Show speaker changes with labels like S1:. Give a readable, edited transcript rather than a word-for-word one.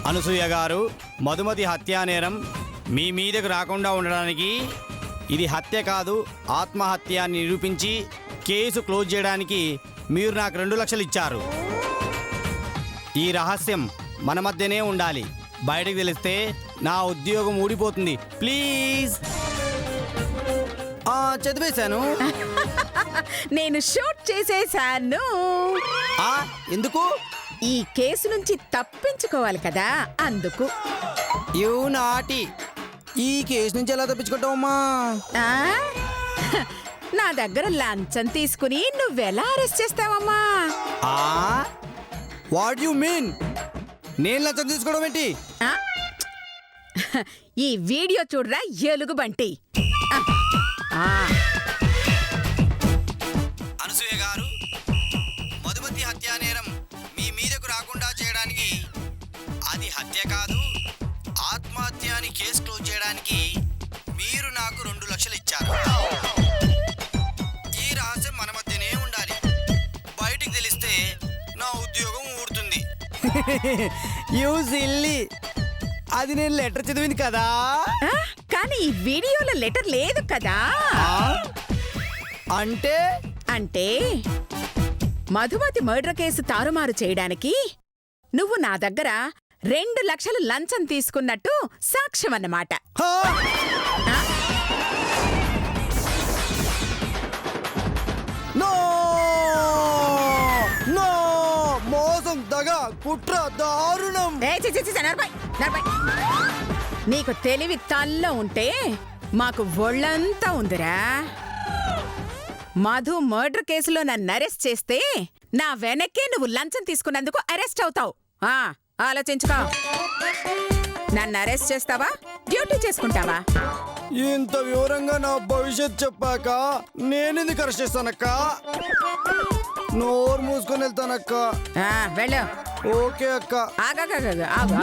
S1: అనసూయ గారు, మధుమతి హత్యా నేరం మీ మీదకు రాకుండా ఉండడానికి, ఇది హత్య కాదు ఆత్మహత్య అని నిరూపించి కేసు క్లోజ్ చేయడానికి మీరు నాకు 2 లక్షలు ఇచ్చారు. ఈ రహస్యం మన మధ్యనే ఉండాలి. బయటకు తెలిస్తే నా ఉద్యోగం ఊడిపోతుంది. ప్లీజ్. చదివేశాను.
S2: నేను షూట్ చేసేశాను.
S1: ఎందుకు?
S2: ఈ కేసు నుంచి తప్పించుకోవాలి కదా, అందుకు.
S1: You naughty. ఈ కేసు నుంచి ఎలా తప్పించుకుంటావమ్మా?
S2: ఆ? నా దగ్గర లంచం తీసుకుని నువ్వెలా అరెస్ట్ చేస్తావమ్మా?
S1: What you mean? నేను లంచం తీసుకోవడం ఏంటి?
S2: ఆ? ఈ వీడియో చూడరా ఎలుగుబంటి.
S1: అనసూయ గారు, మధుమతి హత్యా నేరం మీ మీదకు రాకుండా చేయడానికి, అది హత్య కాదు ఆత్మహత్య అని కేసు క్లోజ్ చేయడానికి మీరు నాకు 2 లక్షలు ఇచ్చారు. ఈ రహస్యం మన మధ్యనే ఉండాలి. బయటికి తెలిస్తే నా ఉద్యోగం ఊడుతుంది. You silly. అది నేను లెటర్ చదివింది కదా.
S2: కానీ ఈ వీడియోలో లెటర్ లేదు కదా.
S1: అంటే
S2: అంటే మధుమతి మర్డర్ కేసు తారుమారు చేయడానికి నువ్వు నా దగ్గర 2 లక్షలు లంచం తీసుకున్నట్టు సాక్ష్యం అన్నమాట.
S1: మోసం, దగ, కుట్ర, దారుణం.
S2: నీకు తెలివి తల్లో ఉంటే మాకు ఒళ్ళంతా ఉందిరా. మధు మర్డర్ కేసులో నన్ను అరెస్ట్ చేస్తే నా వెనక్కే నువ్వు లంచం తీసుకున్నందుకు అరెస్ట్ అవుతావు. ఆలోచించుకో. నన్ను అరెస్ట్ చేస్తావా, డ్యూటీ చేసుకుంటావా?
S1: ఇంత వివరంగా నా భవిష్యత్ చెప్పాక నేనెందుకు అరెస్ట్ చేస్తానక్క? నోరు మూసుకొని వెళ్తానక్క.
S2: వెళ్ళు.
S1: ఓకే అక్క.
S2: ఆగు.